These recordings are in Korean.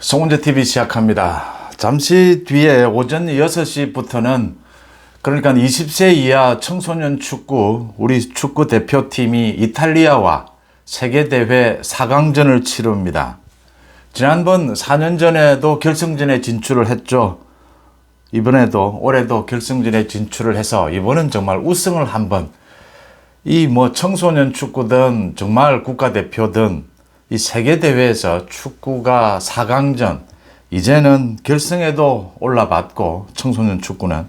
송은재 TV 시작합니다. 잠시 뒤에 오전 6시부터는 그러니까 20세 이하 청소년 축구 우리 축구 대표팀이 이탈리아와 세계대회 4강전을 치릅니다. 지난번 4년 전에도 결승전에 진출을 했죠. 이번에도 올해도 결승전에 진출을 해서 이번은 정말 우승을 한번 이 청소년 축구든 정말 국가대표든 이 세계대회에서 축구가 4강전, 이제는 결승에도 올라봤고 청소년 축구는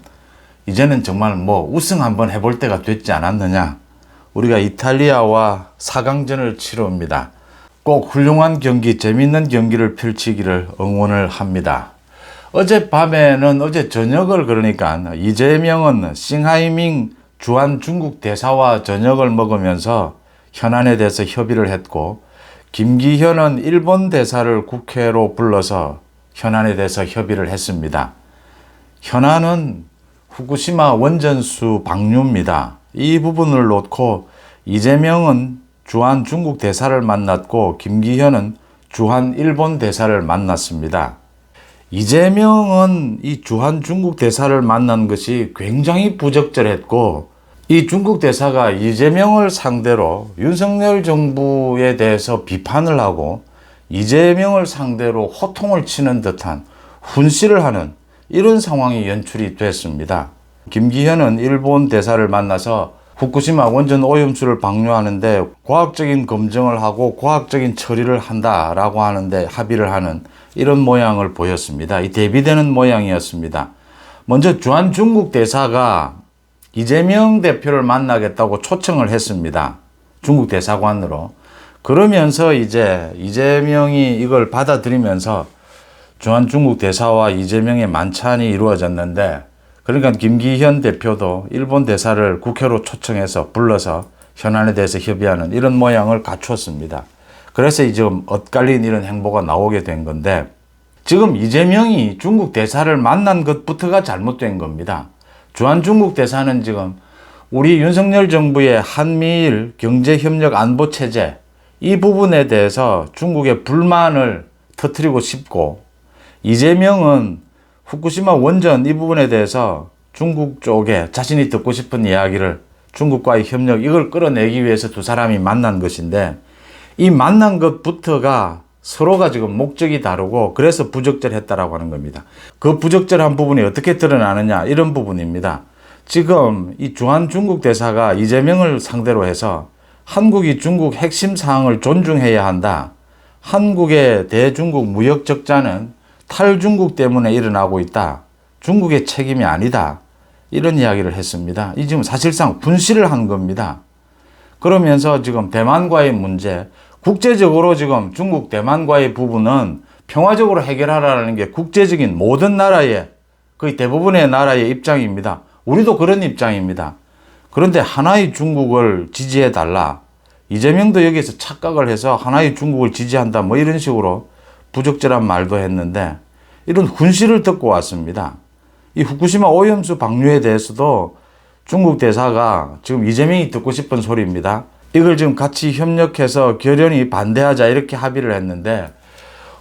이제는 정말 우승 한번 해볼 때가 됐지 않았느냐. 우리가 이탈리아와 4강전을 치릅니다. 꼭 훌륭한 경기, 재밌는 경기를 펼치기를 응원을 합니다. 어젯밤에는 어제 저녁을 그러니까 이재명은 싱하이밍 주한 중국 대사와 저녁을 먹으면서 현안에 대해서 협의를 했고, 김기현은 일본 대사를 국회로 불러서 현안에 대해서 협의를 했습니다. 현안은 후쿠시마 원전수 방류입니다. 이 부분을 놓고 이재명은 주한 중국 대사를 만났고 김기현은 주한 일본 대사를 만났습니다. 이재명은 이 주한 중국 대사를 만난 것이 굉장히 부적절했고, 이 중국 대사가 이재명을 상대로 윤석열 정부에 대해서 비판을 하고 이재명을 상대로 호통을 치는 듯한 훈시를 하는 이런 상황이 연출이 됐습니다. 김기현은 일본 대사를 만나서 후쿠시마 원전 오염수를 방류하는데 과학적인 검증을 하고 과학적인 처리를 한다라고 하는데 합의를 하는 이런 모양을 보였습니다. 이 대비되는 모양이었습니다. 먼저 주한 중국 대사가 이재명 대표를 만나겠다고 초청을 했습니다. 중국 대사관으로. 그러면서 이제 이재명이 이걸 받아들이면서 주한 중국 대사와 이재명의 만찬이 이루어졌는데, 그러니까 김기현 대표도 일본 대사를 국회로 초청해서 불러서 현안에 대해서 협의하는 이런 모양을 갖추었습니다. 그래서 지금 엇갈린 이런 행보가 나오게 된 건데, 지금 이재명이 중국 대사를 만난 것부터가 잘못된 겁니다. 주한 중국 대사는 지금 우리 윤석열 정부의 한미일 경제협력 안보체제 이 부분에 대해서 중국의 불만을 터뜨리고 싶고, 이재명은 후쿠시마 원전 이 부분에 대해서 중국 쪽에 자신이 듣고 싶은 이야기를 중국과의 협력 이걸 끌어내기 위해서 두 사람이 만난 것인데, 이 만난 것부터가 서로가 지금 목적이 다르고 그래서 부적절했다라고 하는 겁니다. 그 부적절한 부분이 어떻게 드러나느냐 이런 부분입니다. 지금 이 주한 중국 대사가 이재명을 상대로 해서 한국이 중국 핵심 사항을 존중해야 한다. 한국의 대중국 무역 적자는 탈중국 때문에 일어나고 있다. 중국의 책임이 아니다. 이런 이야기를 했습니다. 이 지금 사실상 분실을 한 겁니다. 그러면서 지금 대만과의 문제, 국제적으로 지금 중국 대만과의 부분은 평화적으로 해결하라는 게 국제적인 모든 나라의 거의 대부분의 나라의 입장입니다. 우리도 그런 입장입니다. 그런데 하나의 중국을 지지해 달라. 이재명도 여기서 착각을 해서 하나의 중국을 지지한다 이런 식으로 부적절한 말도 했는데, 이런 훈시를 듣고 왔습니다. 이 후쿠시마 오염수 방류에 대해서도 중국 대사가 지금 이재명이 듣고 싶은 소리입니다. 이걸 지금 같이 협력해서 결연히 반대하자 이렇게 합의를 했는데,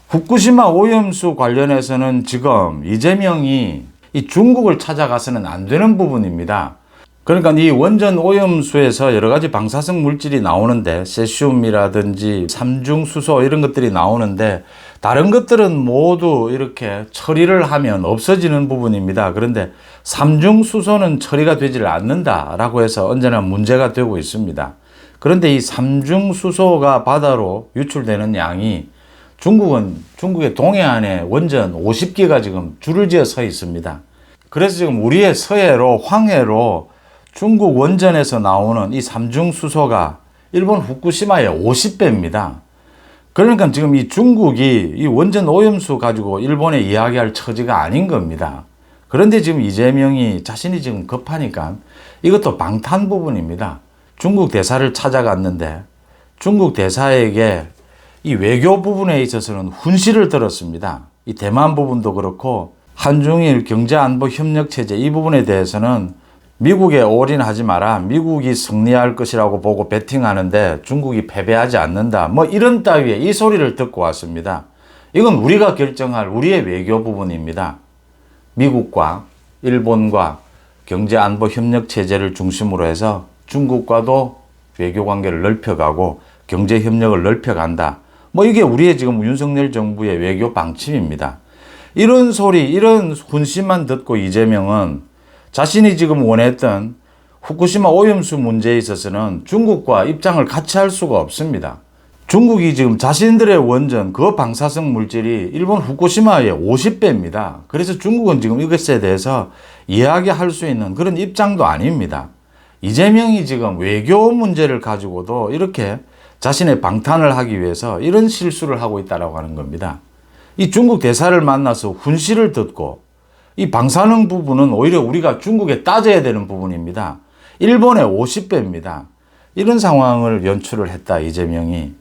후쿠시마 오염수 관련해서는 지금 이재명이 이 중국을 찾아가서는 안 되는 부분입니다. 그러니까 이 원전 오염수에서 여러 가지 방사성 물질이 나오는데, 세슘이라든지 삼중수소 이런 것들이 나오는데, 다른 것들은 모두 이렇게 처리를 하면 없어지는 부분입니다. 그런데 삼중수소는 처리가 되질 않는다라고 해서 언제나 문제가 되고 있습니다. 그런데 이 삼중수소가 바다로 유출되는 양이 중국의 동해안에 원전 50기가 지금 줄을 지어 서 있습니다. 그래서 지금 우리의 서해로, 황해로 중국 원전에서 나오는 이 삼중수소가 일본 후쿠시마의 50배입니다. 그러니까 지금 이 중국이 이 원전 오염수 가지고 일본에 이야기할 처지가 아닌 겁니다. 그런데 지금 이재명이 자신이 지금 급하니까 이것도 방탄 부분입니다. 중국 대사를 찾아갔는데 중국 대사에게 이 외교 부분에 있어서는 훈시를 들었습니다. 이 대만 부분도 그렇고 한중일 경제안보협력체제 이 부분에 대해서는 미국에 올인하지 마라. 미국이 승리할 것이라고 보고 배팅하는데 중국이 패배하지 않는다. 이런 따위의 이 소리를 듣고 왔습니다. 이건 우리가 결정할 우리의 외교 부분입니다. 미국과 일본과 경제안보협력 체제를 중심으로 해서 중국과도 외교관계를 넓혀가고 경제협력을 넓혀간다. 뭐 이게 우리의 지금 윤석열 정부의 외교 방침입니다. 이런 소리, 이런 훈시만 듣고 이재명은 자신이 지금 원했던 후쿠시마 오염수 문제에 있어서는 중국과 입장을 같이 할 수가 없습니다. 중국이 지금 자신들의 원전, 그 방사성 물질이 일본 후쿠시마의 50배입니다. 그래서 중국은 지금 이것에 대해서 이야기할 수 있는 그런 입장도 아닙니다. 이재명이 지금 외교 문제를 가지고도 이렇게 자신의 방탄을 하기 위해서 이런 실수를 하고 있다고 하는 겁니다. 이 중국 대사를 만나서 훈시를 듣고 이 방사능 부분은 오히려 우리가 중국에 따져야 되는 부분입니다. 일본의 50배입니다. 이런 상황을 연출을 했다, 이재명이.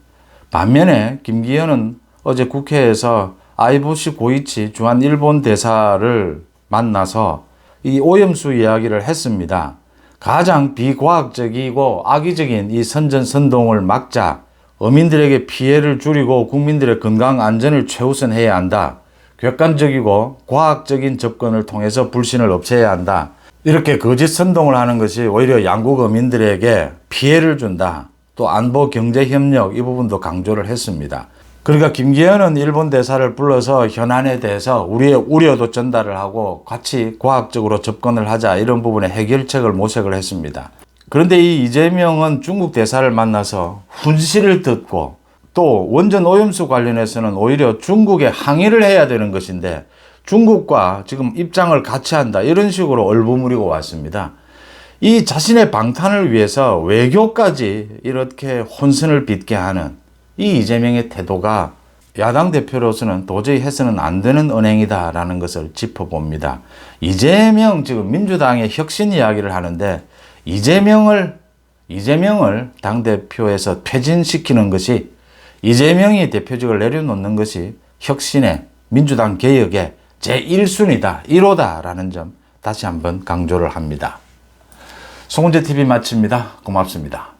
반면에 김기현은 어제 국회에서 아이보시 고이치 주한 일본 대사를 만나서 이 오염수 이야기를 했습니다. 가장 비과학적이고 악의적인 이 선전선동을 막자, 어민들에게 피해를 줄이고 국민들의 건강 안전을 최우선해야 한다. 객관적이고 과학적인 접근을 통해서 불신을 없애야 한다. 이렇게 거짓 선동을 하는 것이 오히려 양국 어민들에게 피해를 준다. 또 안보 경제 협력 이 부분도 강조를 했습니다. 그러니까 김기현은 일본 대사를 불러서 현안에 대해서 우리의 우려도 전달을 하고 같이 과학적으로 접근을 하자, 이런 부분에 해결책을 모색을 했습니다. 그런데 이 이재명은 중국 대사를 만나서 훈시를 듣고 또 원전 오염수 관련해서는 오히려 중국에 항의를 해야 되는 것인데 중국과 지금 입장을 같이 한다, 이런 식으로 얼버무리고 왔습니다. 이 자신의 방탄을 위해서 외교까지 이렇게 혼선을 빚게 하는 이 이재명의 태도가 야당 대표로서는 도저히 해서는 안 되는 언행이다라는 것을 짚어봅니다. 이재명, 지금 민주당의 혁신 이야기를 하는데 이재명을 당대표에서 퇴진시키는 것이, 이재명이 대표직을 내려놓는 것이 혁신의 민주당 개혁의 제1순위다, 1호다라는 점 다시 한번 강조를 합니다. 송은재TV 마칩니다. 고맙습니다.